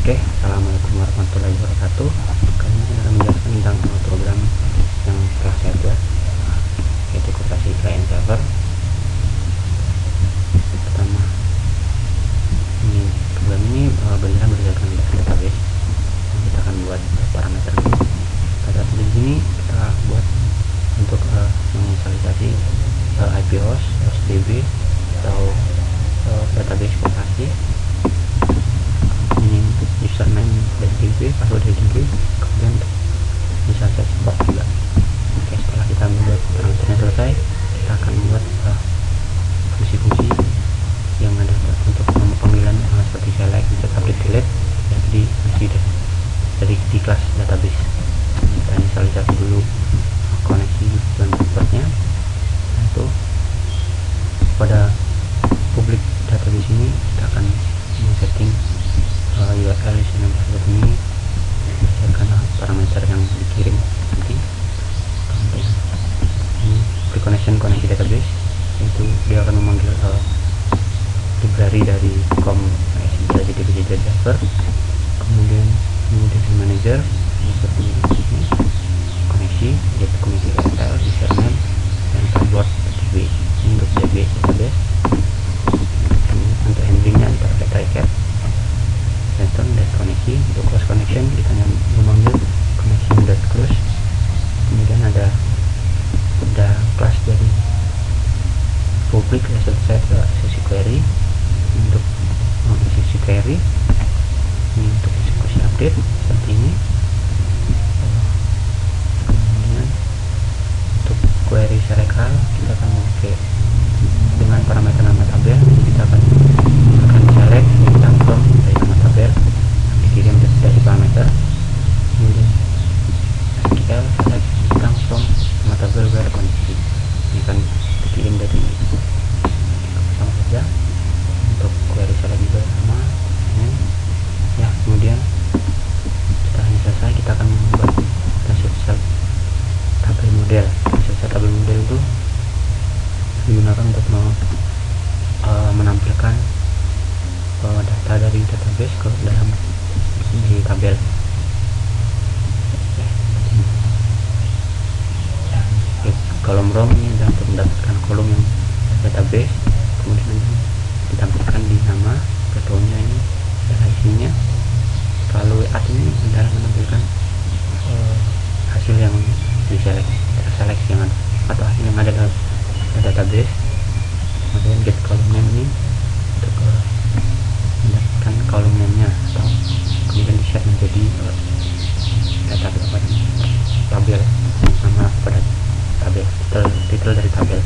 Oke, assalamualaikum warahmatullahi wabarakatuh. Kali ini saya akan menjelaskan tentang program yang telah saya buat, yaitu koperasi client server. Pertama, program ini beneran berdasarkan database. Kita akan buat parameter dulu. Pada di sini kita buat untuk menginisialisasi IP host, HDB atau database koperasi. Ini username dan DB, password dan DB, kemudian bisa set port juga. Oke, setelah kita membuat parameternya selesai, kita akan membuat fungsi-fungsi yang ada untuk panggilan seperti select, insert, update, delete yang diisi dari di kelas database. Kita inisialisasi dulu koneksi dan portnya. Itu pada public database ini kita akan setting URL username password ini berdasarkan parameter yang dikirim nanti. Kemudian ini pre-connection koneksi database, yaitu dia akan memanggil library dari dari DB server. Kemudian database manager seperti ini, koneksi yaitu koneksi URL username dan password DB. Ini untuk DB database. Untuk handlingnya kita pakai try-cat dan koneksi. Untuk close connection kita memanggil connection.close. Kemudian ada kelas dari public asset set sesi query untuk sesi query. Ini untuk eksekusi update seperti ini. Kemudian untuk query serial kita akan memakai dengan parameter nama tabel. Kita akan select bintang from dari nama tabel yang dikirim dari parameter. Kemudian SQL select bintang from nama tabel where kondisi ini akan dikirim dari sama saja. Untuk query select juga sama ya. Kemudian setelah ini selesai, kita akan membuat set tabel model. Set tabel model itu digunakan untuk menampilkan data dari database ke dalam di tabel. Kolom row ini adalah untuk mendapatkan kolom yang database, kemudian ditampilkan di nama ketuanya ini adalah isinya. Kalau add ini adalah menampilkan hasil yang diseleksi yang ada, atau hasil yang ada dalam database. Kemudian get column name ini untuk mendapatkan column name-nya, atau kemudian di set menjadi data tabel, nama pada tabel, titel dari tabel.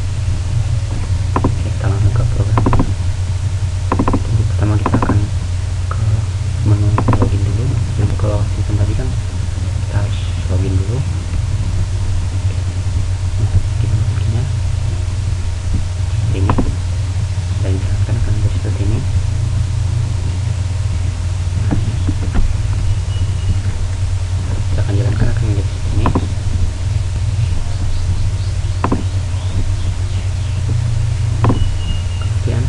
Oke, kita langsung ke program. Jadi pertama kita akan ke menu login dulu. Untuk ke sistem tadi kan kita harus login dulu. Ini dan dijelaskan akan menjadi seperti ini. Kita akan jalankan akan menjadi seperti ini. Kemudian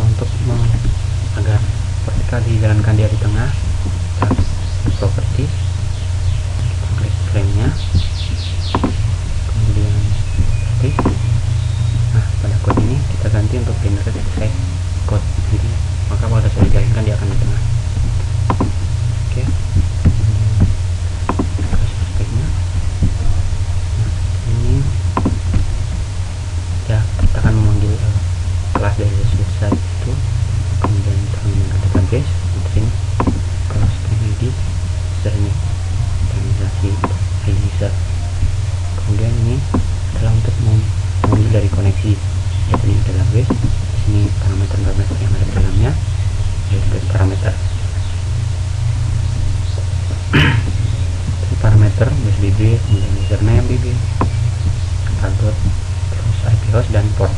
untuk agar vertikal dijalankan dia di tengah, kita properti, kita klik frame-nya, kemudian klik. Nah, pada code ini kita ganti untuk generate select code. Jadi maka pada saat dijalankan dia akan di tengah. Oke, speknya. Nah, ini ya, kita akan memanggil kelas dari website itu, kemudian kita menggunakan database. Untuk sini kelas ID ini organisasi ID user. Kemudian ini adalah untuk mengambil dari koneksi, yaitu ini database. Ini parameter yang ada di dalamnya, yaitu dari parameter parameter DB, kemudian username DB, password, terus IP host dan port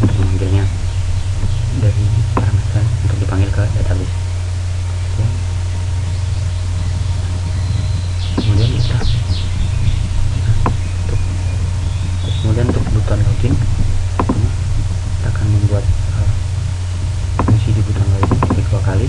untuk memanggilnya dari parameter untuk dipanggil ke database. Kemudian kita kemudian untuk button login kita akan membuat fungsi di button login 2 kali.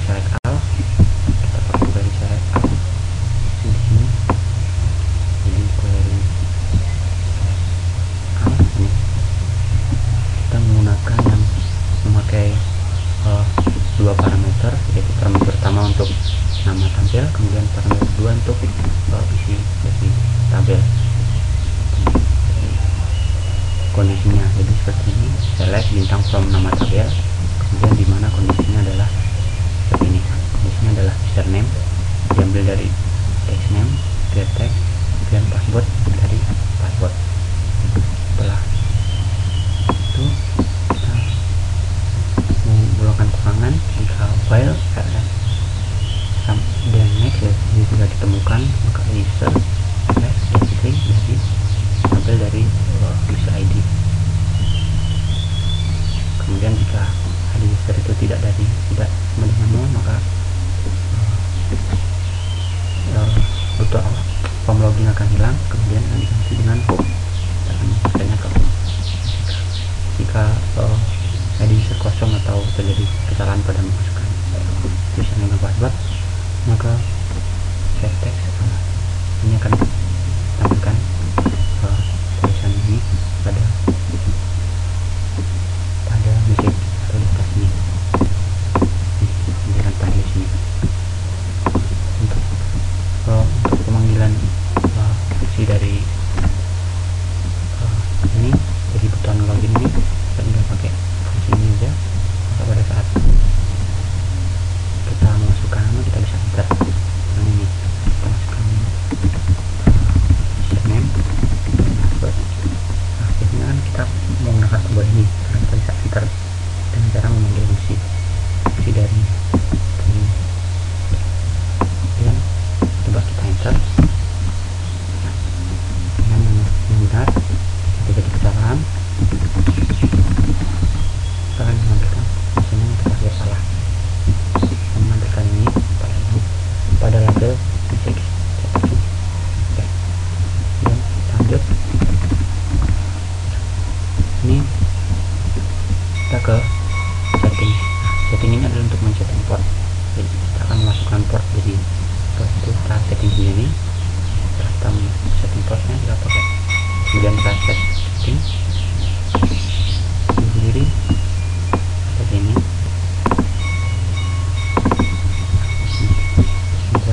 select all, kita pakai query select all di sini. Jadi query select all ini kita menggunakan yang memakai dua parameter, yaitu parameter pertama untuk nama tabel, kemudian parameter kedua untuk isi dari tabel. Kondisinya jadi seperti ini, select bintang from nama tabel, kemudian dimana kondisinya adalah seperti ini. Kondisinya adalah username diambil dari text name, get text, kemudian password dari password. Setelah itu kita menggunakan kurangan jika file ls dan next ya, ini tidak ditemukan, maka user ls string dari tabel dari user ID. Kemudian jika ID user itu tidak sama dengan 0, maka butuh form login akan hilang, kemudian akan diganti dengan home. Kita akan memasukkannya ke home. Jika ID user kosong atau terjadi kesalahan pada memasukkan username dan password, maka set text ini akan tampilkan tulisan ini pada message atau di atas ini. Ini akan tampil di sini. Untuk pemanggilan fungsi dari ini, jadi button login ini kita tinggal pakai fungsi ini aja. Maka pada saat kita memasukkan nama, kita bisa enter. Nah, ini kita masukkan username, password. Nah, biasanya kan kita menggunakan tombol ini, karena kita bisa enter dengan cara memanggil fungsi dari ini. Kemudian coba kita enter dengan yang benar. Jika terjadi kesalahan, kita akan mengambilkan misalnya yang terakhir salah, mengambilkan ini pada label message. Oke, dan lanjut. Ini kita ke setting. Setting ini adalah untuk men-setting port. Jadi kita akan memasukkan port, jadi port itu kita setting sendiri. Setelah kita setting portnya, kita pakai, kemudian kita set setting sendiri seperti ini. Kita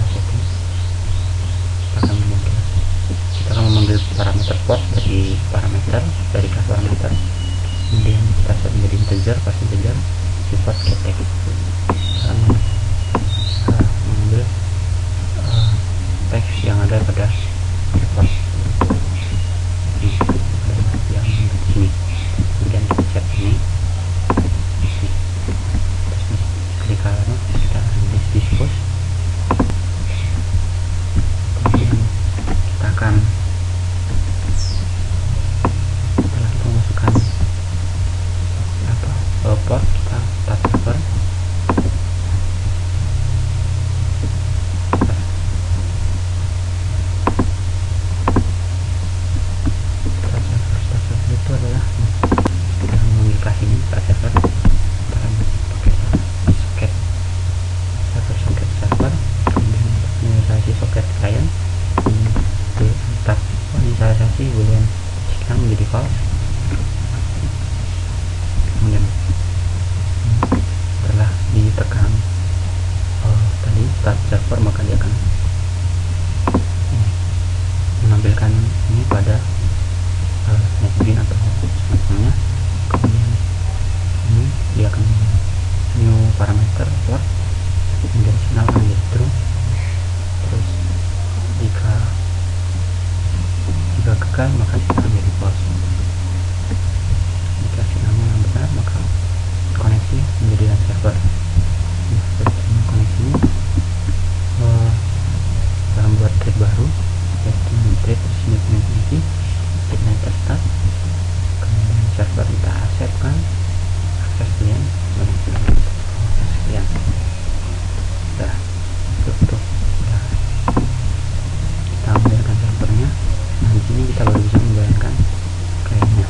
akan memanggil parameter port dari kelas parameter, kemudian kita set menjadi integer, pas integer sifat get text. Kita mengambil teks yang ada pada port yang di sini, kemudian kita set ini, klik kanan, kita dispose. Kemudian kita akan port, kita start server. Start server itu adalah kita memanggil kelas ini, start server. Kita akan pakai socket server, kemudian inisialisasi socket client, start inisialisasi boolean sekian menjadi false. Kemudian setelah ditekan tadi start server, maka dia akan menampilkan ini pada NetBeans atau semacamnya. Kemudian ini dia akan new parameter port, kemudian signal akan menjadi true. Terus jika gagal, maka signal menjadi false. Jika signalnya yang benar, maka koneksi menjadi LAN server. Nah, setelah koneksi ini kita membuat thread baru, yaitu thread sini connectivity, kita start, kemudian server kita akses client, sekian. Nah, cukup. Nah, kita menjalankan servernya. Nah, di sini kita baru bisa menjalankan clientnya.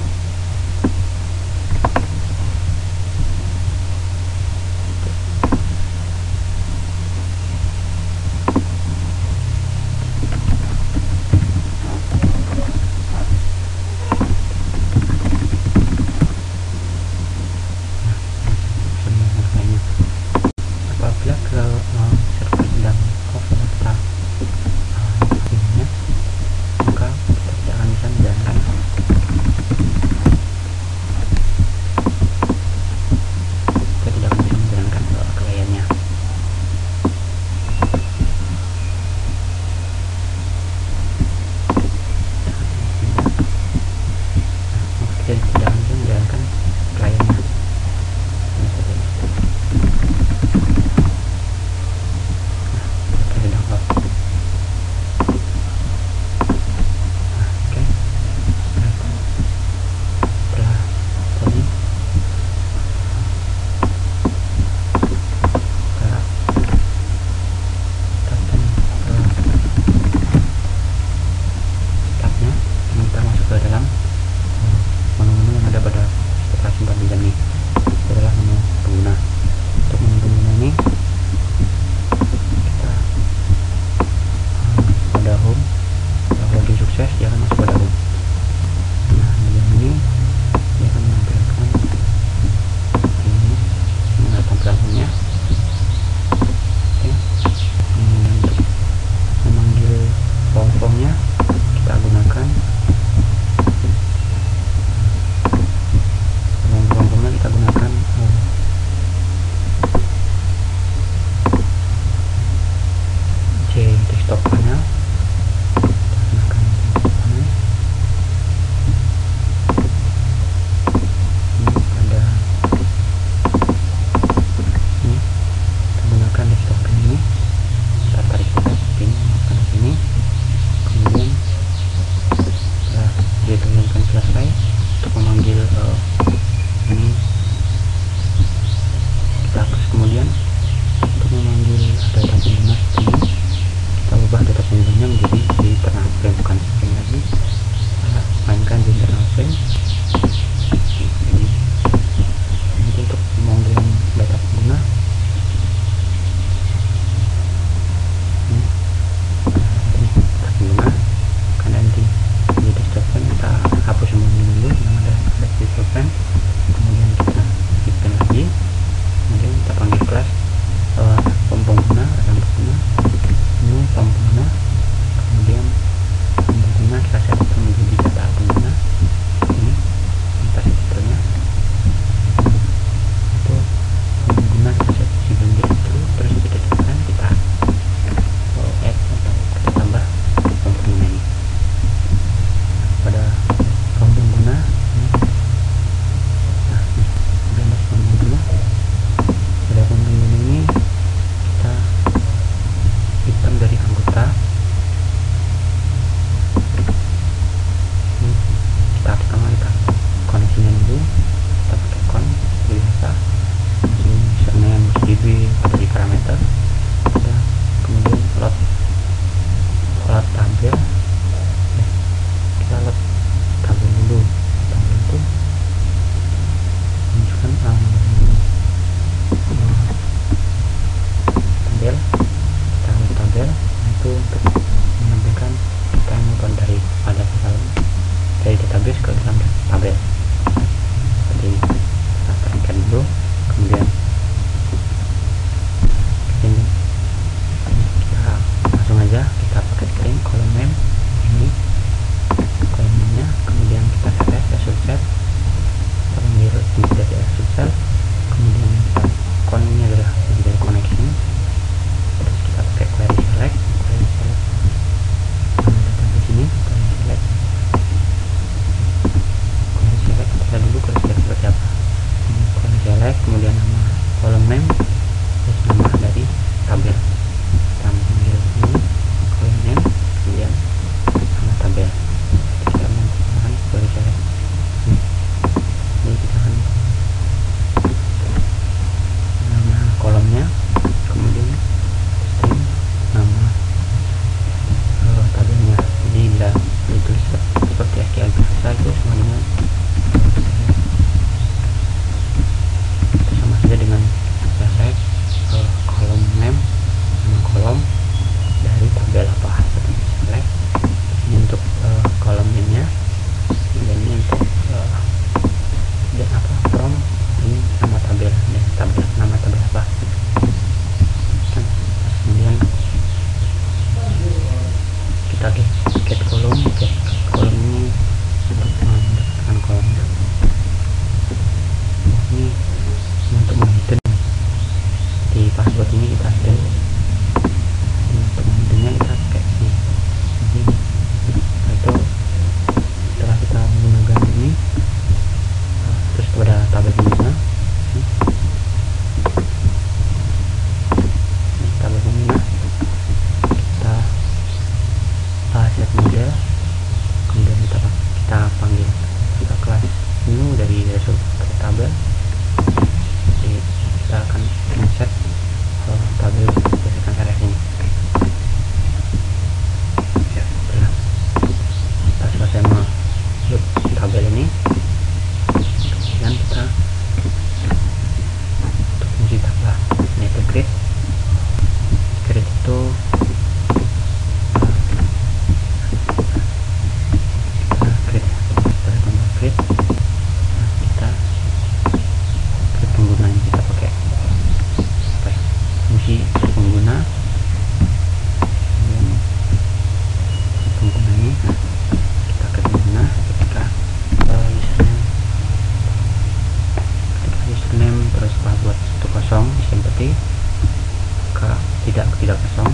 tidak kosong,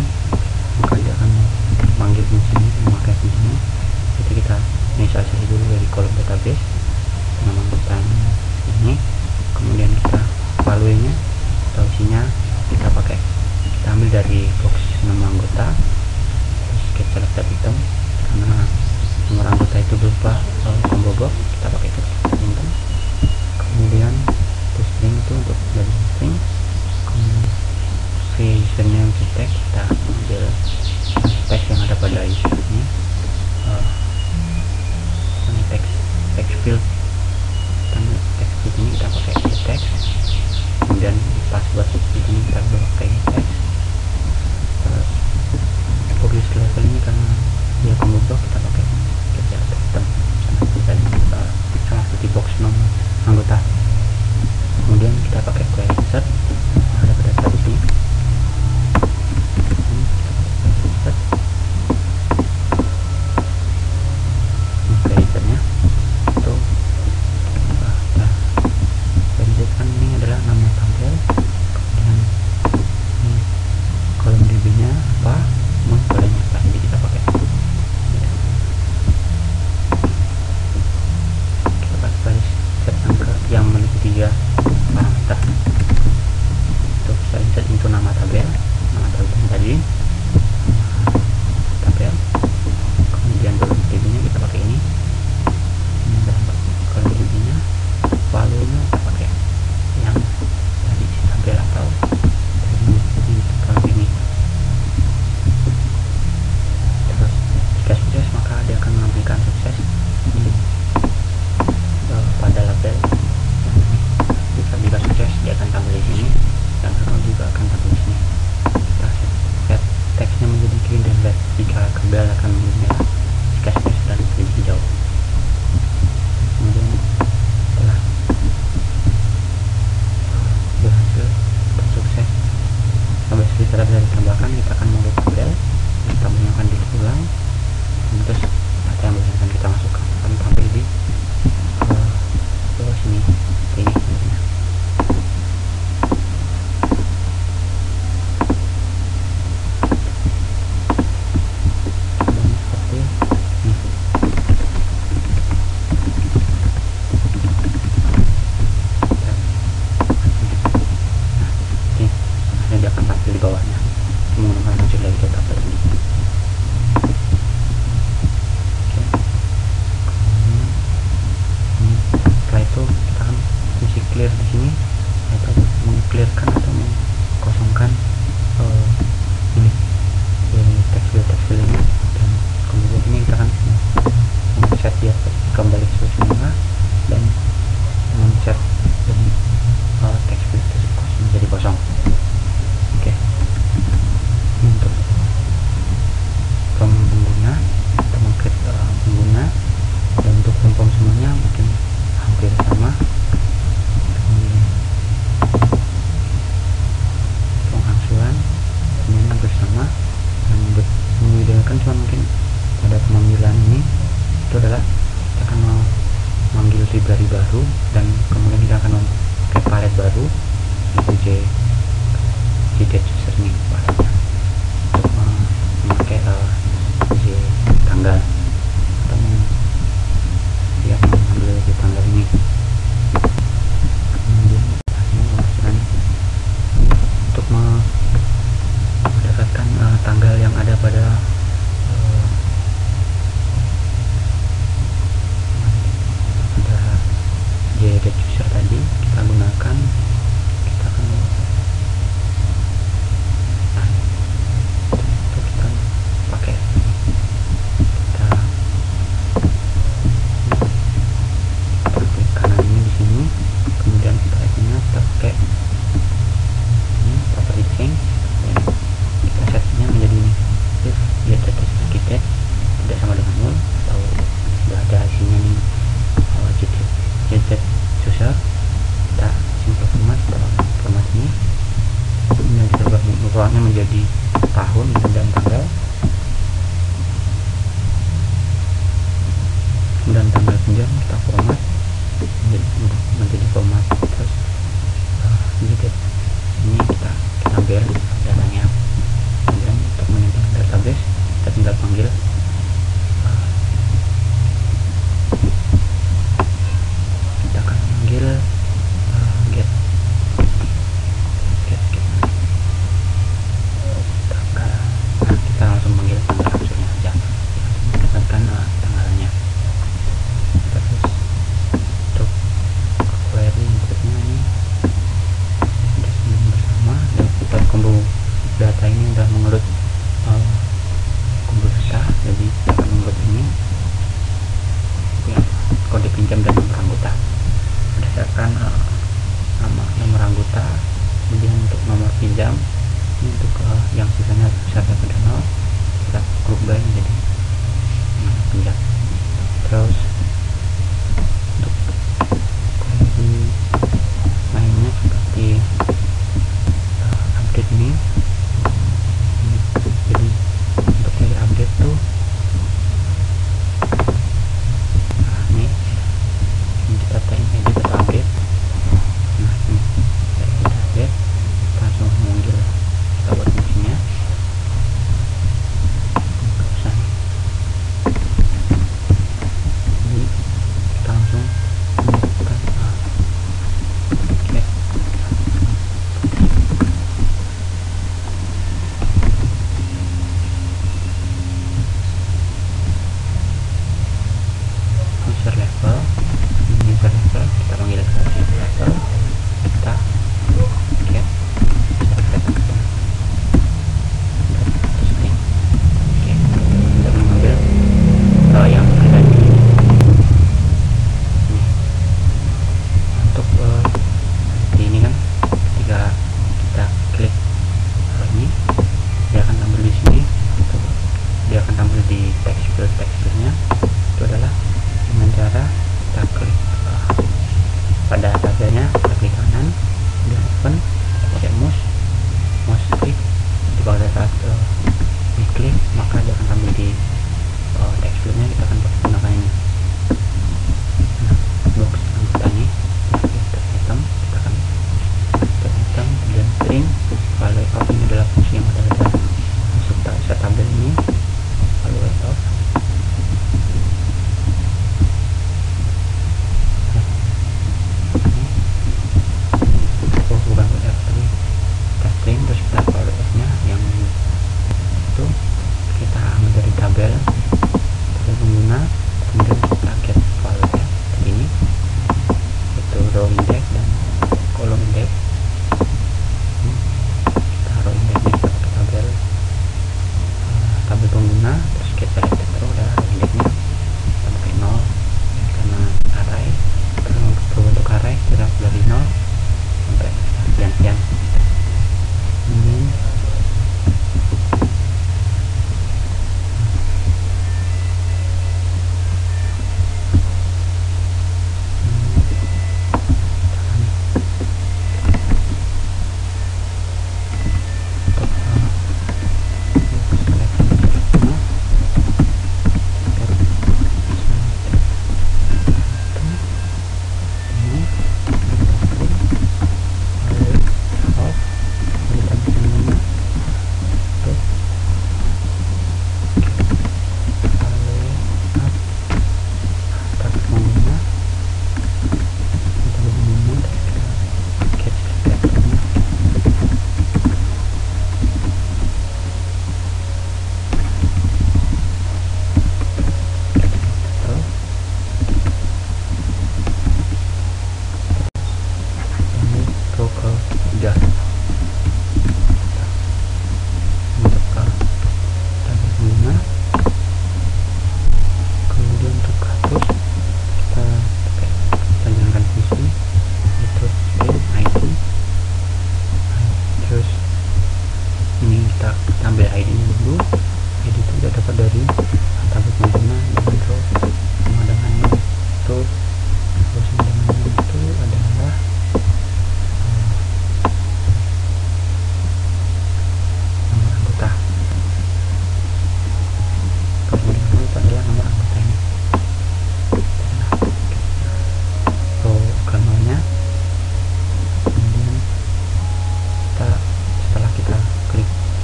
maka dia akan manggil fungsi ini, memakai fungsinya. Jadi kita inisialisasi dulu dari kolom database nama anggota ini, kemudian kita value nya atau isinya kita ambil dari box nama anggota, terus get selected item karena nomor anggota itu berupa combo box, kita pakai get selected item. Kemudian to string itu untuk dari string, kemudian username tag kita ambil teks yang ada pada user ini, text field ini kita pakai text, kemudian password di sini kita pakai text. Publish level ini karena dia combo block, kita pakai get selected item sama seperti box nomor anggota. Kemudian kita pakai query insert yang ada pada tab ini. Query insertnya itu ini adalah nama tampil, kemudian ini kolom db nya apa, bolehnya apa, jadi kita pakai baris set angka yang memiliki 3 parameter. Untuk bisa insert into nama tabel tadi, tabel, kemudian kolom db nya kita pakai ini kolom db nya, value nya kita pakai yang tadi tabel atau dari kolom ini. Terus jika sukses maka dia akan menampilkan sukses pada label yang ini. Jika sukses dia akan tampil di sini, dan error juga akan tampil di sini. Kita set teksnya menjadi green dan red jika kabel akan menjadi merah jika sukses, dan menjadi hijau. Kemudian setelah berhasil sukses sampai sekitar bisa ditambahkan, kita akan membuat tabel. Tabelnya akan diulang, terus data yang akan kita masukkan akan tampil di sini ini sebenarnya. Seperti ini. Nah, dia akan tampil di bawahnya menggunakan muncul dari tabel ini. Itu kita akan isi clear di sini, yaitu mengclearkan atau mengkosongkan ini text field ini, dan kemudian ini kita akan set dia kembali sesuai semula dan men-set dari text field tersebut menjadi kosong. Oke. Untuk pengguna kita meng-create pengguna, dan untuk form semuanya mungkin hampir sama. Penghasuan semuanya hampir sama, dan membedakan cuma mungkin pada pemanggilan ini itu adalah kita akan memanggil library baru, dan kemudian kita akan memakai palet baru yaitu JDateUser ini paletnya untuk memakai tanggal atau mengambil di tanggal ini. Kemudian untuk mendapatkan tanggal yang ada pada JDateUser tadi, kita gunakan, kita akan untuk kita pakai kanan ini di sini, kemudian kita pakai ini property change, dan kita setnya menjadi ini if JDateUser tidak sama dengan nol atau sudah ada isinya nih JDateUser, kita simple format, kita pakai format ini, kemudian kita ubahnya menjadi tahun dan tanggal, kemudian tanggal pinjam kita format menjadi format, terus ini kita ambil datanya data ini udah menurut kumpul data, jadi kita akan menurut ini ya, kode pinjam dan nomor anggota berdasarkan nomor anggota. Kemudian untuk nomor pinjam ini untuk yang sisanya besar daripada 0 kita grup by menjadi nomor pinjam. Terus untuk kondisi lainnya seperti update ini, jadi untuk dari update tuh ini kita tanya edit atau update. Nah ini dari kita update, kita langsung mengunggil, kita buat fungsinya, nggak usah nih. Jadi kita langsung menunjukkan user level. Ini user level, kita panggil user level, kita get user level string. Oke, kita mengambil yang ada di ini. Untuk di ini kan ketika kita klik ini dia akan tampil di sini, dia akan tampil di teksturnya. Itu adalah dengan cara kita klik pada tabelnya, kita klik kanan, kemudian open, pakai mouse klik. Jadi pada saat diklik maka dia akan tampil di teksturnya, kita akan gunakan ini. Nah, box anggota ini kita item, kita akan kita item, kemudian string. Kalau layout ini adalah fungsi yang ada masuk tabel ini. Lalu layout terus kita follow nya yang itu kita ambil dari tabel pengguna, kemudian kita get follow seperti ini, itu row index dan column index. Kita row indexnya kita pakai tabel pengguna, terus get selected row dan row indexnya kita pakai 0 karena array, karena untuk bentuk array kita dari 0 sampai sekian. Kemudian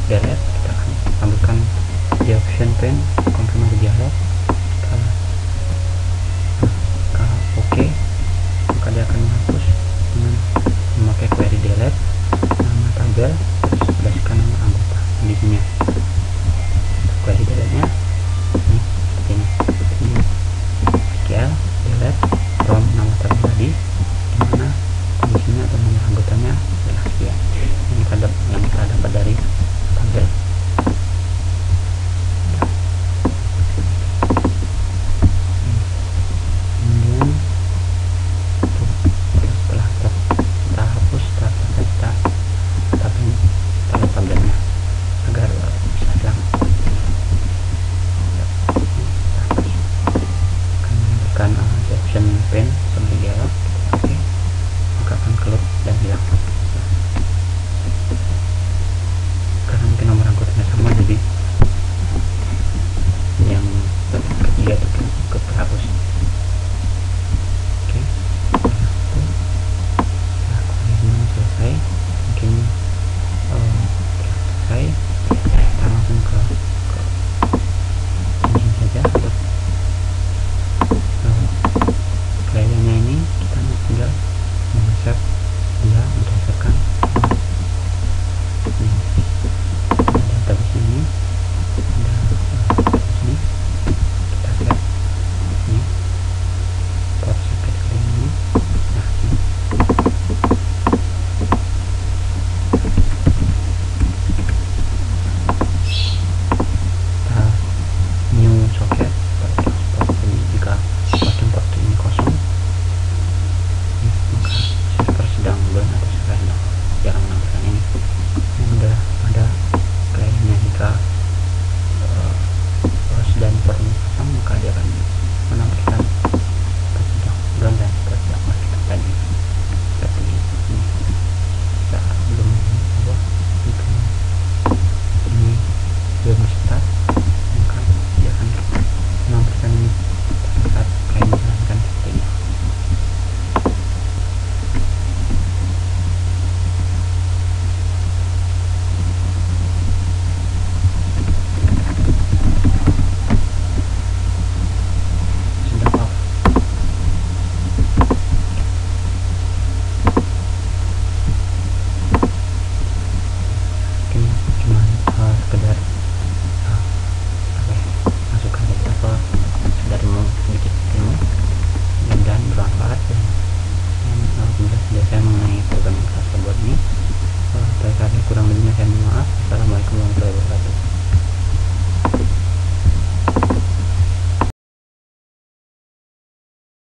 delete, kita akan tampilkan di option pane